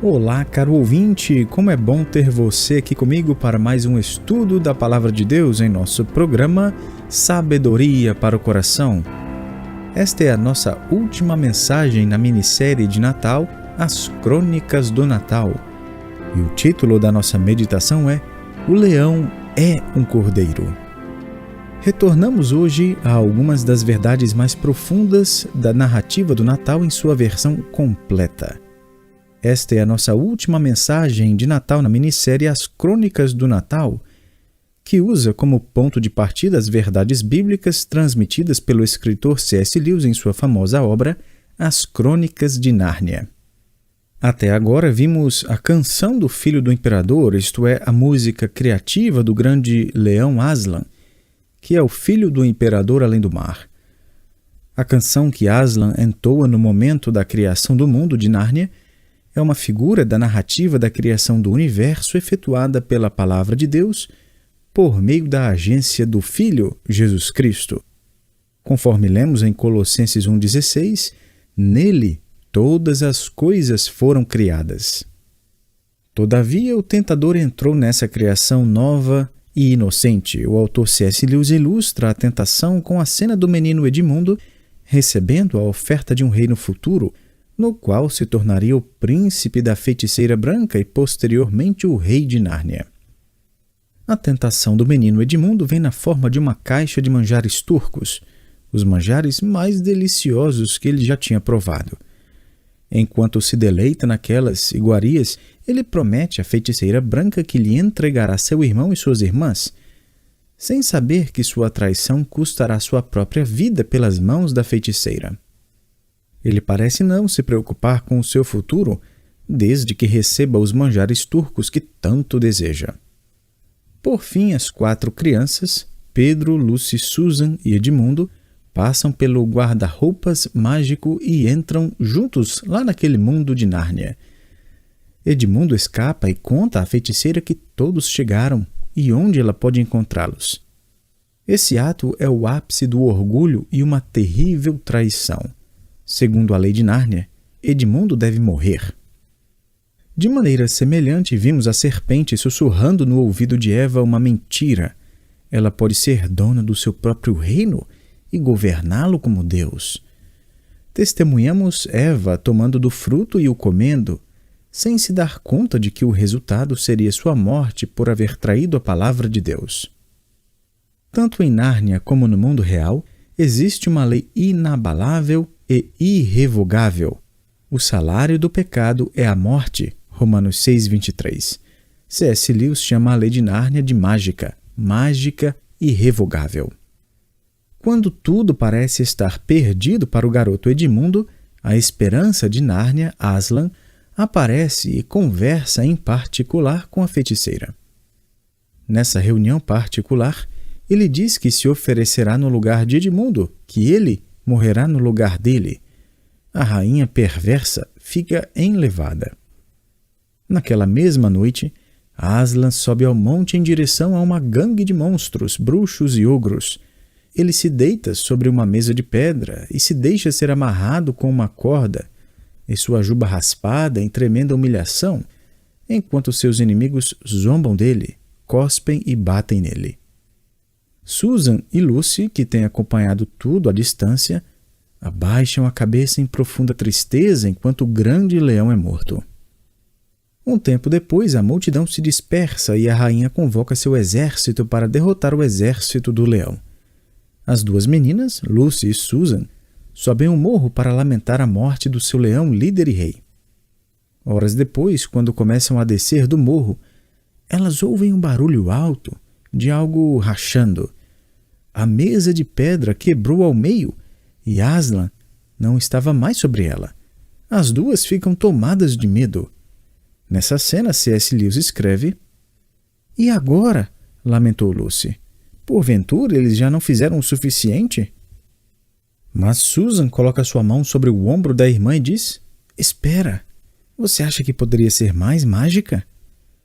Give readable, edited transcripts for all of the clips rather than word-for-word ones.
Olá, caro ouvinte, como é bom ter você aqui comigo para mais um estudo da Palavra de Deus em nosso programa Sabedoria para o Coração. Esta é a nossa última mensagem na minissérie de Natal, As Crônicas do Natal. E o título da nossa meditação é O Leão é um Cordeiro. Retornamos hoje a algumas das verdades mais profundas da narrativa do Natal em sua versão completa. Esta é a nossa última mensagem de Natal na minissérie As Crônicas do Natal, que usa como ponto de partida as verdades bíblicas transmitidas pelo escritor C.S. Lewis em sua famosa obra As Crônicas de Nárnia. Até agora vimos a canção do filho do imperador, isto é, a música criativa do grande leão Aslan, que é o filho do imperador além do mar. A canção que Aslan entoa no momento da criação do mundo de Nárnia é uma figura da narrativa da criação do universo efetuada pela Palavra de Deus por meio da agência do Filho, Jesus Cristo. Conforme lemos em Colossenses 1,16, nele todas as coisas foram criadas. Todavia, o tentador entrou nessa criação nova e inocente. O autor C.S. Lewis ilustra a tentação com a cena do menino Edmundo recebendo a oferta de um reino futuro, no qual se tornaria o príncipe da feiticeira branca e posteriormente o rei de Nárnia. A tentação do menino Edmundo vem na forma de uma caixa de manjares turcos, os manjares mais deliciosos que ele já tinha provado. Enquanto se deleita naquelas iguarias, ele promete à feiticeira branca que lhe entregará seu irmão e suas irmãs, sem saber que sua traição custará sua própria vida pelas mãos da feiticeira. Ele parece não se preocupar com o seu futuro, desde que receba os manjares turcos que tanto deseja. Por fim, as 4 crianças, Pedro, Lucy, Susan e Edmundo, passam pelo guarda-roupas mágico e entram juntos lá naquele mundo de Nárnia. Edmundo escapa e conta à feiticeira que todos chegaram e onde ela pode encontrá-los. Esse ato é o ápice do orgulho e uma terrível traição. Segundo a lei de Nárnia, Edmundo deve morrer. De maneira semelhante, vimos a serpente sussurrando no ouvido de Eva uma mentira. Ela pode ser dona do seu próprio reino e governá-lo como Deus. Testemunhamos Eva tomando do fruto e o comendo, sem se dar conta de que o resultado seria sua morte por haver traído a palavra de Deus. Tanto em Nárnia como no mundo real, existe uma lei inabalável e irrevogável. O salário do pecado é a morte, Romanos 6,23. C.S. Lewis chama a lei de Nárnia de mágica irrevogável. Quando tudo parece estar perdido para o garoto Edmundo, a esperança de Nárnia, Aslan, aparece e conversa em particular com a feiticeira. Nessa reunião particular, ele diz que se oferecerá no lugar de Edmundo, que ele morrerá no lugar dele. A rainha perversa fica enlevada. Naquela mesma noite, Aslan sobe ao monte em direção a uma gangue de monstros, bruxos e ogros. Ele se deita sobre uma mesa de pedra e se deixa ser amarrado com uma corda, e sua juba raspada em tremenda humilhação, enquanto seus inimigos zombam dele, cospem e batem nele. Susan e Lucy, que têm acompanhado tudo à distância, abaixam a cabeça em profunda tristeza enquanto o grande leão é morto. Um tempo depois, a multidão se dispersa e a rainha convoca seu exército para derrotar o exército do leão. As 2 meninas, Lucy e Susan, sobem um morro para lamentar a morte do seu leão líder e rei. Horas depois, quando começam a descer do morro, elas ouvem um barulho alto de algo rachando. A mesa de pedra quebrou ao meio e Aslan não estava mais sobre ela. As 2 ficam tomadas de medo. Nessa cena, C.S. Lewis escreve: "E agora?", lamentou Lucy. "Porventura eles já não fizeram o suficiente?" Mas Susan coloca sua mão sobre o ombro da irmã e diz: "Espera, você acha que poderia ser mais mágica?"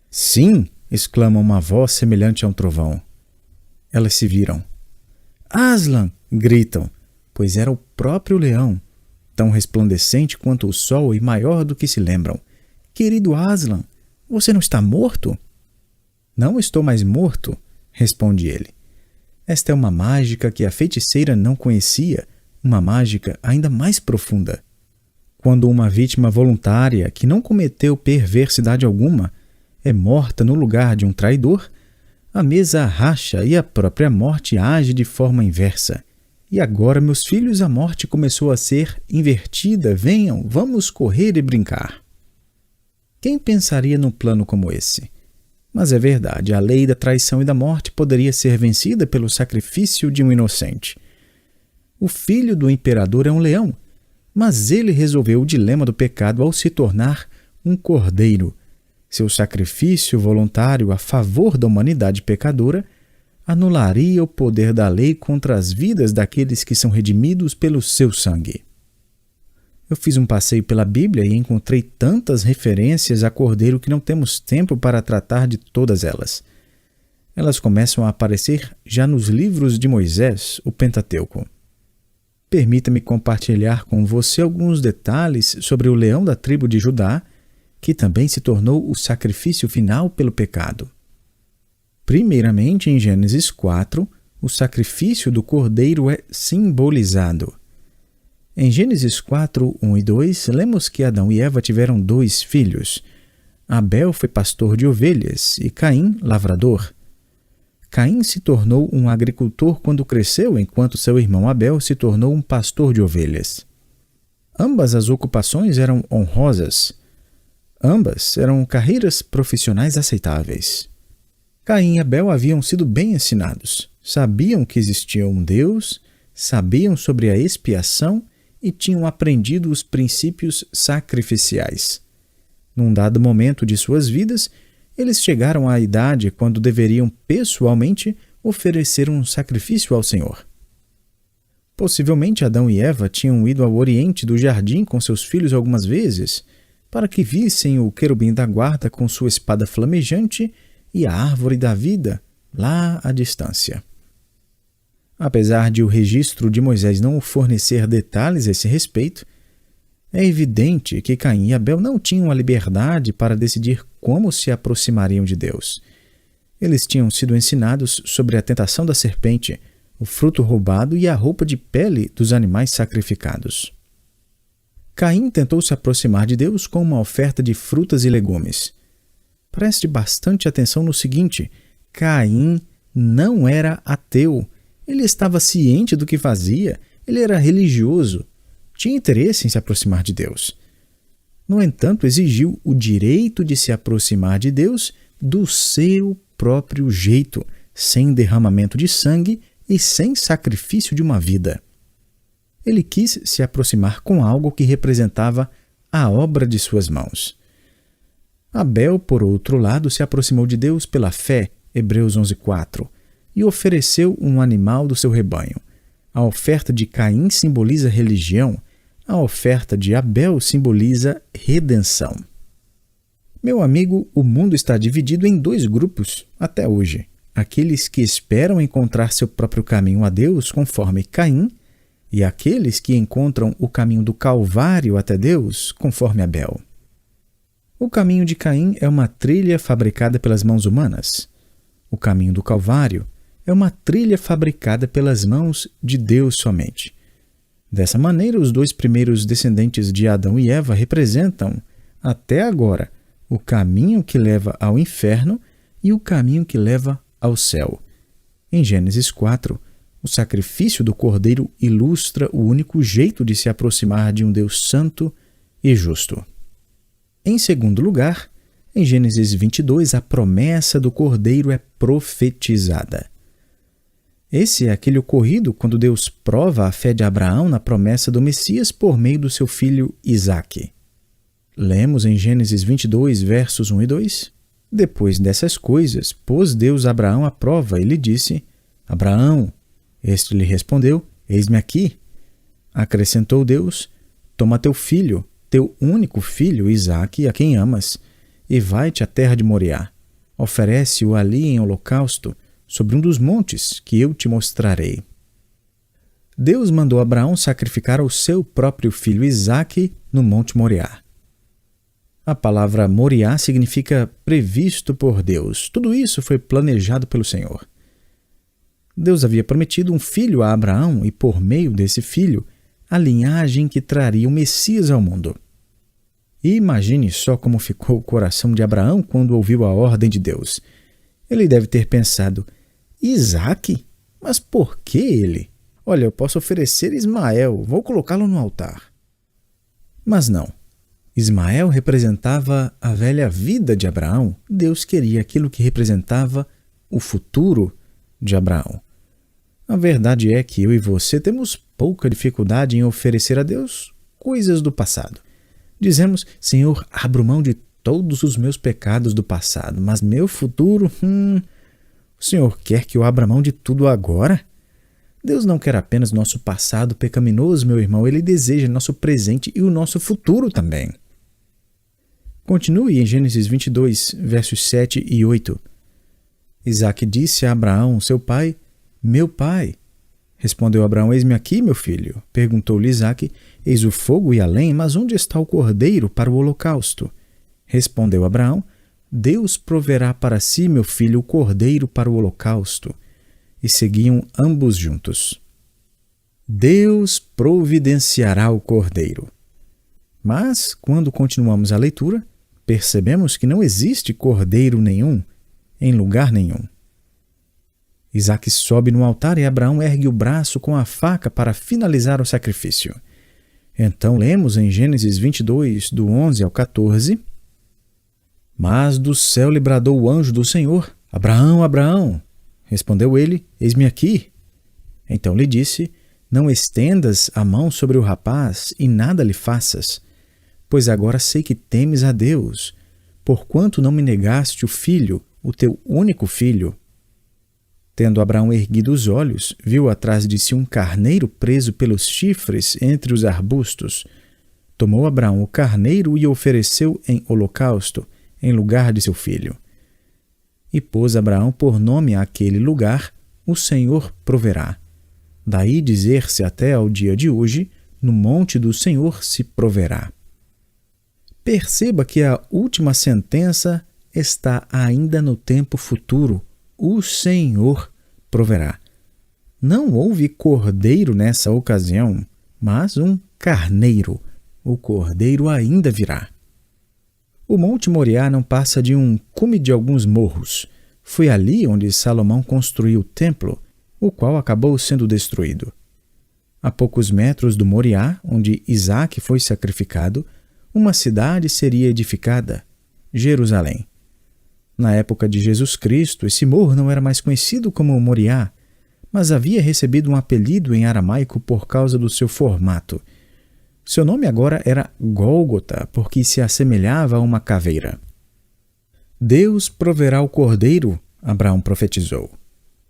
"Sim!", exclama uma voz semelhante a um trovão. Elas se viram. "Aslan!", gritam, pois era o próprio leão, tão resplandecente quanto o sol e maior do que se lembram, Querido Aslan, você não está morto? Não estou mais morto, responde ele. Esta é uma mágica que a feiticeira não conhecia, uma mágica ainda mais profunda. Quando uma vítima voluntária, que não cometeu perversidade alguma, é morta no lugar de um traidor, a mesa racha e a própria morte age de forma inversa. E agora, meus filhos, a morte começou a ser invertida. Venham, vamos correr e brincar. Quem pensaria num plano como esse? Mas é verdade, a lei da traição e da morte poderia ser vencida pelo sacrifício de um inocente. O filho do imperador é um leão, mas ele resolveu o dilema do pecado ao se tornar um cordeiro. Seu sacrifício voluntário a favor da humanidade pecadora anularia o poder da lei contra as vidas daqueles que são redimidos pelo seu sangue. Eu fiz um passeio pela Bíblia e encontrei tantas referências a cordeiro que não temos tempo para tratar de todas elas. Elas começam a aparecer já nos livros de Moisés, o Pentateuco. Permita-me compartilhar com você alguns detalhes sobre o leão da tribo de Judá, que também se tornou o sacrifício final pelo pecado. Primeiramente, em Gênesis 4, o sacrifício do cordeiro é simbolizado. Em Gênesis 4, 1 e 2, lemos que Adão e Eva tiveram 2 filhos. Abel foi pastor de ovelhas e Caim, lavrador. Caim se tornou um agricultor quando cresceu, enquanto seu irmão Abel se tornou um pastor de ovelhas. Ambas as ocupações eram honrosas. Ambas eram carreiras profissionais aceitáveis. Caim e Abel haviam sido bem ensinados, sabiam que existia um Deus, sabiam sobre a expiação e tinham aprendido os princípios sacrificiais. Num dado momento de suas vidas, eles chegaram à idade quando deveriam pessoalmente oferecer um sacrifício ao Senhor. Possivelmente Adão e Eva tinham ido ao oriente do jardim com seus filhos algumas vezes, para que vissem o querubim da guarda com sua espada flamejante e a árvore da vida lá à distância. Apesar de o registro de Moisés não fornecer detalhes a esse respeito, é evidente que Caim e Abel não tinham a liberdade para decidir como se aproximariam de Deus. Eles tinham sido ensinados sobre a tentação da serpente, o fruto roubado e a roupa de pele dos animais sacrificados. Caim tentou se aproximar de Deus com uma oferta de frutas e legumes. Preste bastante atenção no seguinte: Caim não era ateu. Ele estava ciente do que fazia, ele era religioso, tinha interesse em se aproximar de Deus. No entanto, exigiu o direito de se aproximar de Deus do seu próprio jeito, sem derramamento de sangue e sem sacrifício de uma vida. Ele quis se aproximar com algo que representava a obra de suas mãos. Abel, por outro lado, se aproximou de Deus pela fé, Hebreus 11:4, e ofereceu um animal do seu rebanho. A oferta de Caim simboliza religião, a oferta de Abel simboliza redenção. Meu amigo, o mundo está dividido em 2 grupos até hoje. Aqueles que esperam encontrar seu próprio caminho a Deus, conforme Caim, e aqueles que encontram o caminho do Calvário até Deus, conforme Abel. O caminho de Caim é uma trilha fabricada pelas mãos humanas. O caminho do Calvário é uma trilha fabricada pelas mãos de Deus somente. Dessa maneira, os 2 primeiros descendentes de Adão e Eva representam, até agora, o caminho que leva ao inferno e o caminho que leva ao céu. Em Gênesis 4, o sacrifício do cordeiro ilustra o único jeito de se aproximar de um Deus santo e justo. Em segundo lugar, em Gênesis 22, a promessa do cordeiro é profetizada. Esse é aquele ocorrido quando Deus prova a fé de Abraão na promessa do Messias por meio do seu filho Isaque. Lemos em Gênesis 22, versos 1 e 2. Depois dessas coisas, pôs Deus Abraão à prova e lhe disse: Abraão. Este lhe respondeu: Eis-me aqui. Acrescentou Deus: Toma teu filho, teu único filho, Isaque, a quem amas, e vai-te à terra de Moriá. Oferece-o ali em holocausto, sobre um dos montes que eu te mostrarei. Deus mandou Abraão sacrificar o seu próprio filho Isaque no monte Moriá. A palavra Moriá significa previsto por Deus. Tudo isso foi planejado pelo Senhor. Deus havia prometido um filho a Abraão e, por meio desse filho, a linhagem que traria o Messias ao mundo. E imagine só como ficou o coração de Abraão quando ouviu a ordem de Deus. Ele deve ter pensado: Isaque? Mas por que ele? Olha, eu posso oferecer Ismael, vou colocá-lo no altar. Mas não. Ismael representava a velha vida de Abraão. Deus queria aquilo que representava o futuro de Abraão. A verdade é que eu e você temos pouca dificuldade em oferecer a Deus coisas do passado. Dizemos: Senhor, abro mão de todos os meus pecados do passado, mas meu futuro, o Senhor quer que eu abra mão de tudo agora? Deus não quer apenas nosso passado pecaminoso, meu irmão, Ele deseja nosso presente e o nosso futuro também. Continue em Gênesis 22, versos 7 e 8. Isaque disse a Abraão, seu pai: Meu pai. Respondeu Abraão: Eis-me aqui, meu filho. Perguntou-lhe Isaque: Eis o fogo e a lenha, mas onde está o cordeiro para o holocausto? Respondeu Abraão: Deus proverá para si, meu filho, o cordeiro para o holocausto. E seguiam ambos juntos. Deus providenciará o cordeiro. Mas, quando continuamos a leitura, percebemos que não existe cordeiro nenhum em lugar nenhum. Isaque sobe no altar e Abraão ergue o braço com a faca para finalizar o sacrifício. Então lemos em Gênesis 22, do 11 ao 14: Mas do céu lhe bradou o anjo do Senhor: Abraão, Abraão! Respondeu ele: Eis-me aqui. Então lhe disse: Não estendas a mão sobre o rapaz e nada lhe faças, pois agora sei que temes a Deus, porquanto não me negaste o filho, o teu único filho. Tendo Abraão erguido os olhos, viu atrás de si um carneiro preso pelos chifres entre os arbustos. Tomou Abraão o carneiro e o ofereceu em holocausto, em lugar de seu filho. E pôs Abraão por nome àquele lugar: O Senhor proverá. Daí dizer-se até ao dia de hoje: No monte do Senhor se proverá. Perceba que a última sentença está ainda no tempo futuro: O Senhor proverá. Não houve cordeiro nessa ocasião, mas um carneiro. O cordeiro ainda virá. O Monte Moriá não passa de um cume de alguns morros. Foi ali onde Salomão construiu o templo, o qual acabou sendo destruído. A poucos metros do Moriá, onde Isaque foi sacrificado, uma cidade seria edificada: Jerusalém. Na época de Jesus Cristo, esse morro não era mais conhecido como Moriá, mas havia recebido um apelido em aramaico por causa do seu formato. Seu nome agora era Gólgota, porque se assemelhava a uma caveira. Deus proverá o cordeiro, Abraão profetizou.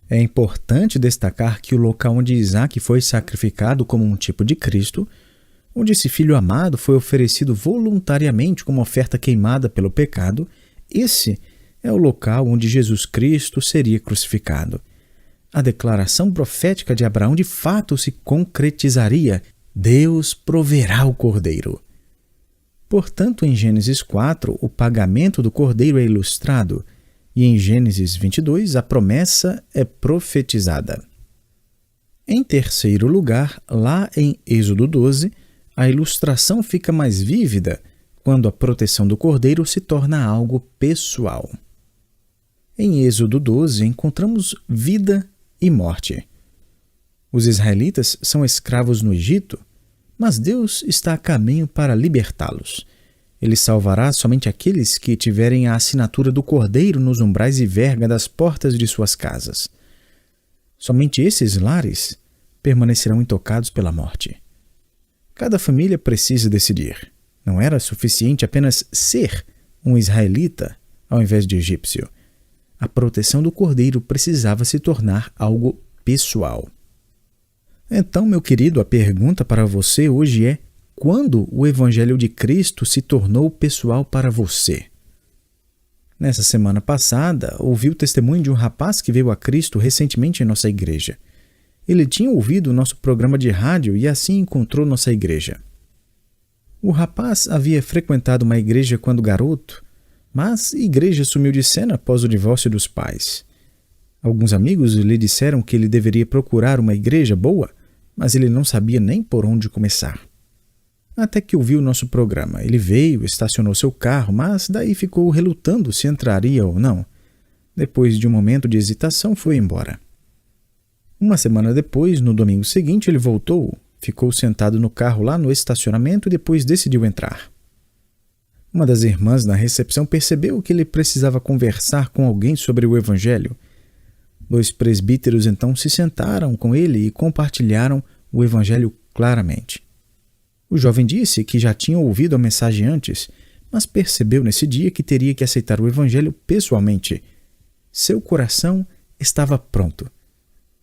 É importante destacar que o local onde Isaque foi sacrificado como um tipo de Cristo, onde esse filho amado foi oferecido voluntariamente como oferta queimada pelo pecado, esse é o local onde Jesus Cristo seria crucificado. A declaração profética de Abraão de fato se concretizaria: Deus proverá o cordeiro. Portanto, em Gênesis 4, o pagamento do cordeiro é ilustrado, e em Gênesis 22, a promessa é profetizada. Em terceiro lugar, lá em Êxodo 12, a ilustração fica mais vívida quando a proteção do cordeiro se torna algo pessoal. Em Êxodo 12, encontramos vida e morte. Os israelitas são escravos no Egito, mas Deus está a caminho para libertá-los. Ele salvará somente aqueles que tiverem a assinatura do Cordeiro nos umbrais e verga das portas de suas casas. Somente esses lares permanecerão intocados pela morte. Cada família precisa decidir. Não era suficiente apenas ser um israelita ao invés de egípcio. A proteção do cordeiro precisava se tornar algo pessoal. Então, meu querido, a pergunta para você hoje é: quando o Evangelho de Cristo se tornou pessoal para você? Nessa semana passada, ouvi o testemunho de um rapaz que veio a Cristo recentemente em nossa igreja. Ele tinha ouvido o nosso programa de rádio e assim encontrou nossa igreja. O rapaz havia frequentado uma igreja quando garoto, mas a igreja sumiu de cena após o divórcio dos pais. Alguns amigos lhe disseram que ele deveria procurar uma igreja boa, mas ele não sabia nem por onde começar. Até que ouviu nosso programa. Ele veio, estacionou seu carro, mas daí ficou relutando se entraria ou não. Depois de um momento de hesitação, foi embora. Uma semana depois, no domingo seguinte, ele voltou, ficou sentado no carro lá no estacionamento e depois decidiu entrar. Uma das irmãs na recepção percebeu que ele precisava conversar com alguém sobre o Evangelho. 2 presbíteros então se sentaram com ele e compartilharam o Evangelho claramente. O jovem disse que já tinha ouvido a mensagem antes, mas percebeu nesse dia que teria que aceitar o Evangelho pessoalmente. Seu coração estava pronto.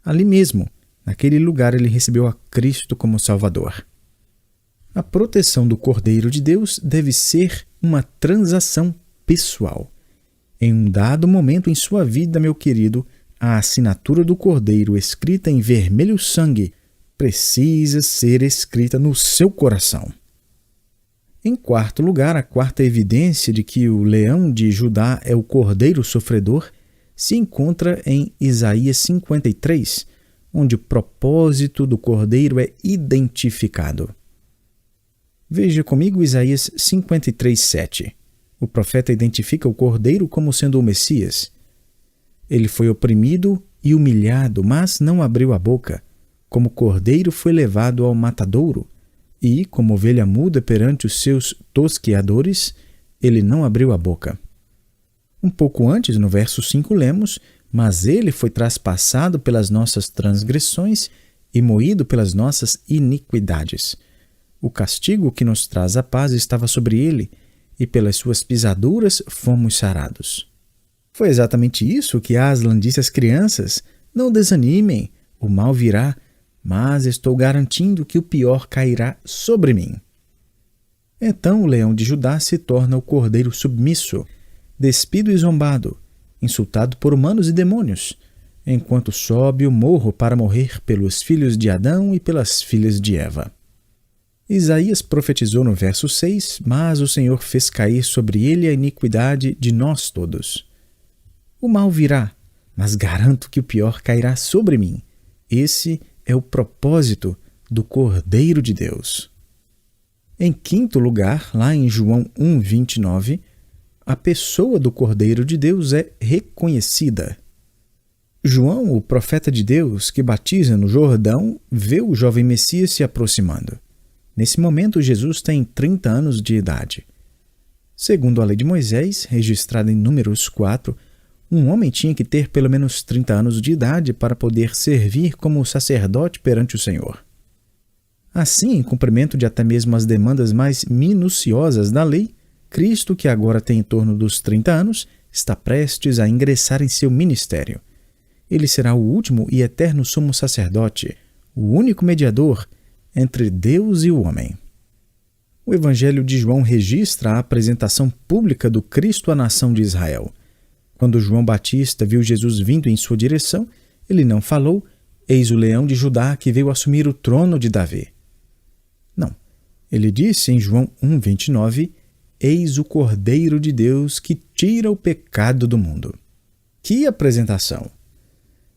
Ali mesmo, naquele lugar, ele recebeu a Cristo como Salvador. A proteção do Cordeiro de Deus deve ser uma transação pessoal. Em um dado momento em sua vida, meu querido, a assinatura do Cordeiro escrita em vermelho sangue precisa ser escrita no seu coração. Em quarto lugar, a quarta evidência de que o leão de Judá é o Cordeiro sofredor se encontra em Isaías 53, onde o propósito do Cordeiro é identificado. Veja comigo Isaías 53:7. O profeta identifica o Cordeiro como sendo o Messias. Ele foi oprimido e humilhado, mas não abriu a boca. Como cordeiro foi levado ao matadouro, e, como ovelha muda perante os seus tosqueadores, ele não abriu a boca. Um pouco antes, no verso 5, lemos: mas ele foi traspassado pelas nossas transgressões e moído pelas nossas iniquidades. O castigo que nos traz a paz estava sobre ele, e pelas suas pisaduras fomos sarados. Foi exatamente isso que Aslan disse às crianças: não desanimem, o mal virá, mas estou garantindo que o pior cairá sobre mim. Então o leão de Judá se torna o cordeiro submisso, despido e zombado, insultado por humanos e demônios, enquanto sobe o morro para morrer pelos filhos de Adão e pelas filhas de Eva. Isaías profetizou no verso 6, mas o Senhor fez cair sobre ele a iniquidade de nós todos. O mal virá, mas garanto que o pior cairá sobre mim. Esse é o propósito do Cordeiro de Deus. Em quinto lugar, lá em João 1:29, a pessoa do Cordeiro de Deus é reconhecida. João, o profeta de Deus que batiza no Jordão, vê o jovem Messias se aproximando. Nesse momento, Jesus tem 30 anos de idade. Segundo a lei de Moisés, registrada em Números 4, um homem tinha que ter pelo menos 30 anos de idade para poder servir como sacerdote perante o Senhor. Assim, em cumprimento de até mesmo as demandas mais minuciosas da lei, Cristo, que agora tem em torno dos 30 anos, está prestes a ingressar em seu ministério. Ele será o último e eterno sumo sacerdote, o único mediador entre Deus e o homem. O Evangelho de João registra a apresentação pública do Cristo à nação de Israel. Quando João Batista viu Jesus vindo em sua direção, ele não falou: eis o leão de Judá que veio assumir o trono de Davi. Não. Ele disse em João 1:29, eis o Cordeiro de Deus que tira o pecado do mundo. Que apresentação!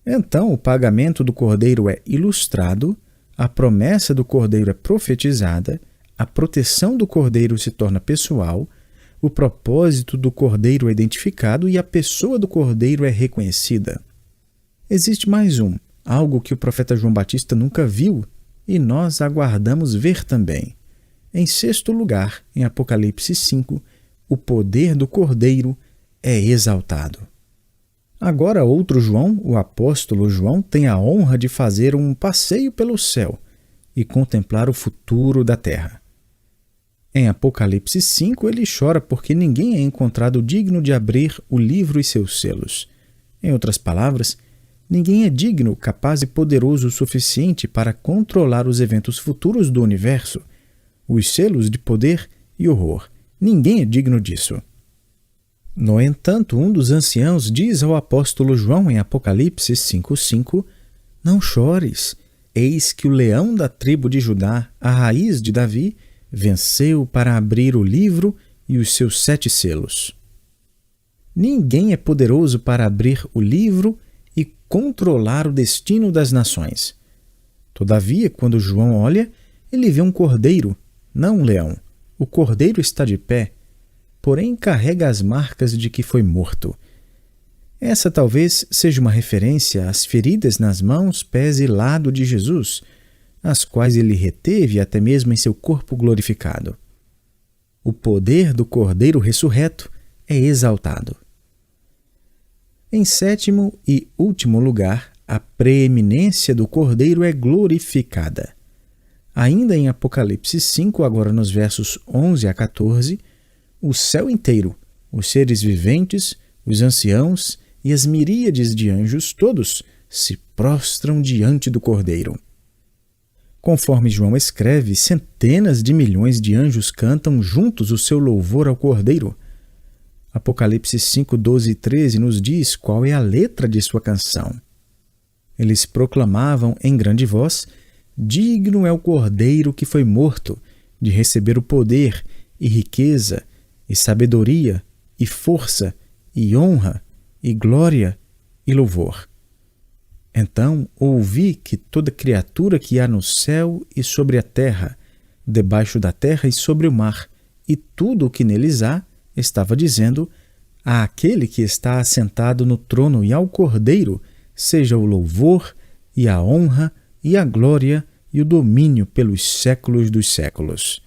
Então, o pagamento do Cordeiro é ilustrado, a promessa do Cordeiro é profetizada, a proteção do Cordeiro se torna pessoal, o propósito do Cordeiro é identificado e a pessoa do Cordeiro é reconhecida. Existe mais algo que o profeta João Batista nunca viu e nós aguardamos ver também. Em sexto lugar, em Apocalipse 5, o poder do Cordeiro é exaltado. Agora outro João, o apóstolo João, tem a honra de fazer um passeio pelo céu e contemplar o futuro da terra. Em Apocalipse 5, ele chora porque ninguém é encontrado digno de abrir o livro e seus selos. Em outras palavras, ninguém é digno, capaz e poderoso o suficiente para controlar os eventos futuros do universo, os selos de poder e horror. Ninguém é digno disso. No entanto, um dos anciãos diz ao apóstolo João em Apocalipse 5:5, não chores, eis que o leão da tribo de Judá, a raiz de Davi, venceu para abrir o livro e os seus 7 selos. Ninguém é poderoso para abrir o livro e controlar o destino das nações. Todavia, quando João olha, ele vê um cordeiro, não um leão. O cordeiro está de pé, porém carrega as marcas de que foi morto. Essa talvez seja uma referência às feridas nas mãos, pés e lado de Jesus, as quais ele reteve até mesmo em seu corpo glorificado. O poder do Cordeiro ressurreto é exaltado. Em 7º e último lugar, a preeminência do Cordeiro é glorificada. Ainda em Apocalipse 5, agora nos versos 11 a 14, o céu inteiro, os seres viventes, os anciãos e as miríades de anjos todos se prostram diante do Cordeiro. Conforme João escreve, centenas de milhões de anjos cantam juntos o seu louvor ao Cordeiro. Apocalipse 5, 12 e 13 nos diz qual é a letra de sua canção. Eles proclamavam em grande voz: digno é o Cordeiro que foi morto de receber o poder e riqueza e sabedoria e força e honra e glória e louvor. Então ouvi que toda criatura que há no céu e sobre a terra, debaixo da terra e sobre o mar, e tudo o que neles há, estava dizendo: àquele que está assentado no trono e ao Cordeiro seja o louvor e a honra e a glória e o domínio pelos séculos dos séculos.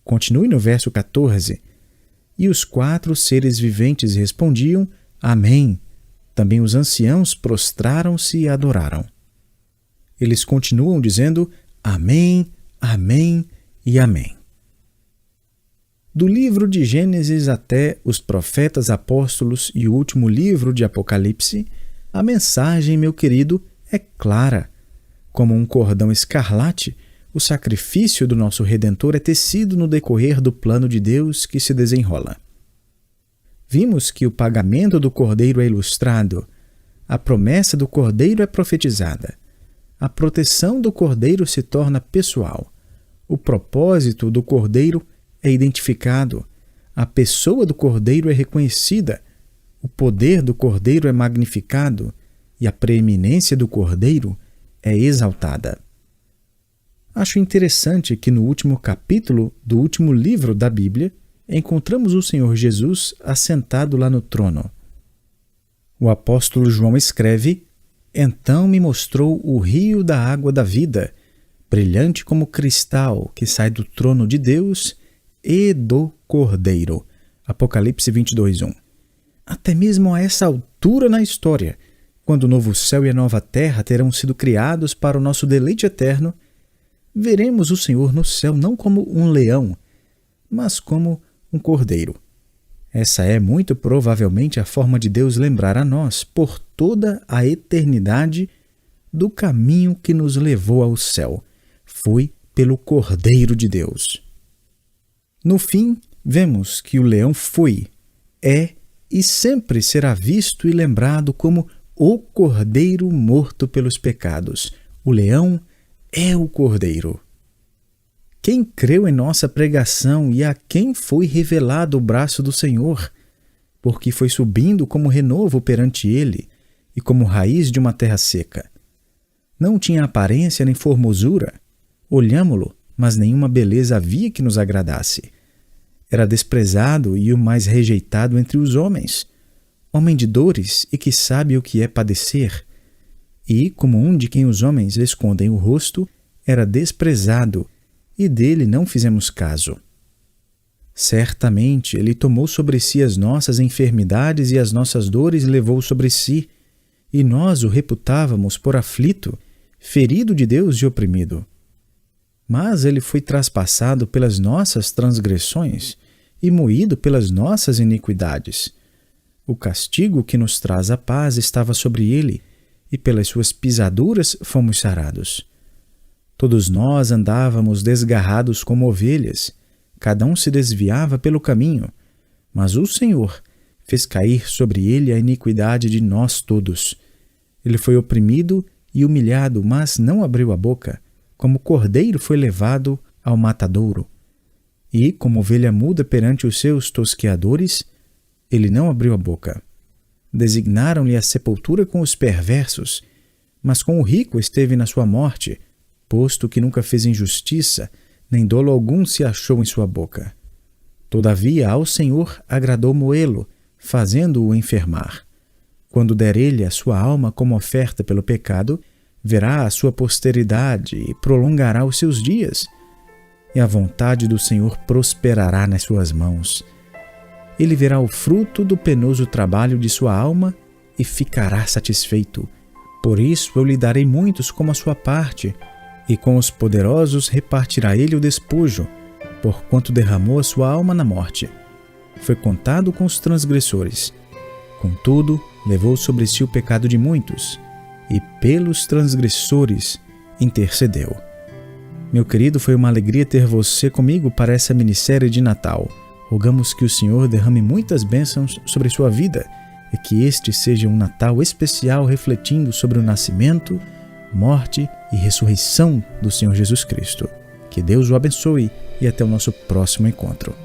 Continue no verso 14. E os 4 seres viventes respondiam: Amém. Também os anciãos prostraram-se e adoraram. Eles continuam dizendo: Amém, Amém e Amém. Do livro de Gênesis até os profetas apóstolos e o último livro de Apocalipse, a mensagem, meu querido, é clara. Como um cordão escarlate, o sacrifício do nosso Redentor é tecido no decorrer do plano de Deus que se desenrola. Vimos que o pagamento do Cordeiro é ilustrado, a promessa do Cordeiro é profetizada, a proteção do Cordeiro se torna pessoal, o propósito do Cordeiro é identificado, a pessoa do Cordeiro é reconhecida, o poder do Cordeiro é magnificado e a preeminência do Cordeiro é exaltada. Acho interessante que no último capítulo do último livro da Bíblia encontramos o Senhor Jesus assentado lá no trono. O apóstolo João escreve: Então me mostrou o rio da água da vida, brilhante como cristal, que sai do trono de Deus e do Cordeiro. Apocalipse 22:1. Até mesmo a essa altura na história, quando o novo céu e a nova terra terão sido criados para o nosso deleite eterno, veremos o Senhor no céu não como um leão, mas como um cordeiro. Essa é muito provavelmente a forma de Deus lembrar a nós, por toda a eternidade, do caminho que nos levou ao céu. Foi pelo Cordeiro de Deus. No fim, vemos que o leão foi, é e sempre será visto e lembrado como o Cordeiro morto pelos pecados. O leão é o Cordeiro. Quem creu em nossa pregação e a quem foi revelado o braço do Senhor, porque foi subindo como renovo perante ele e como raiz de uma terra seca. Não tinha aparência nem formosura. Olhámo-lo, mas nenhuma beleza havia que nos agradasse. Era desprezado e o mais rejeitado entre os homens, homem de dores e que sabe o que é padecer. E, como um de quem os homens escondem o rosto, era desprezado, e dele não fizemos caso. Certamente ele tomou sobre si as nossas enfermidades e as nossas dores levou sobre si, e nós o reputávamos por aflito, ferido de Deus e oprimido. Mas ele foi traspassado pelas nossas transgressões e moído pelas nossas iniquidades. O castigo que nos traz a paz estava sobre ele, e pelas suas pisaduras fomos sarados. Todos nós andávamos desgarrados como ovelhas, cada um se desviava pelo caminho, mas o Senhor fez cair sobre ele a iniquidade de nós todos. Ele foi oprimido e humilhado, mas não abriu a boca, como cordeiro foi levado ao matadouro, E, como ovelha muda perante os seus tosqueadores, ele não abriu a boca. Designaram-lhe a sepultura com os perversos, mas com o rico esteve na sua morte, posto que nunca fez injustiça, nem dolo algum se achou em sua boca. Todavia ao Senhor agradou moê-lo, fazendo-o enfermar. Quando der ele a sua alma como oferta pelo pecado, verá a sua posteridade e prolongará os seus dias, e a vontade do Senhor prosperará nas suas mãos. Ele verá o fruto do penoso trabalho de sua alma e ficará satisfeito. Por isso eu lhe darei muitos como a sua parte, e com os poderosos repartirá ele o despojo, porquanto derramou a sua alma na morte. Foi contado com os transgressores. Contudo, levou sobre si o pecado de muitos, e pelos transgressores intercedeu. Meu querido, foi uma alegria ter você comigo para essa minissérie de Natal. Rogamos que o Senhor derrame muitas bênçãos sobre sua vida e que este seja um Natal especial refletindo sobre o nascimento, morte e ressurreição do Senhor Jesus Cristo. Que Deus o abençoe e até o nosso próximo encontro.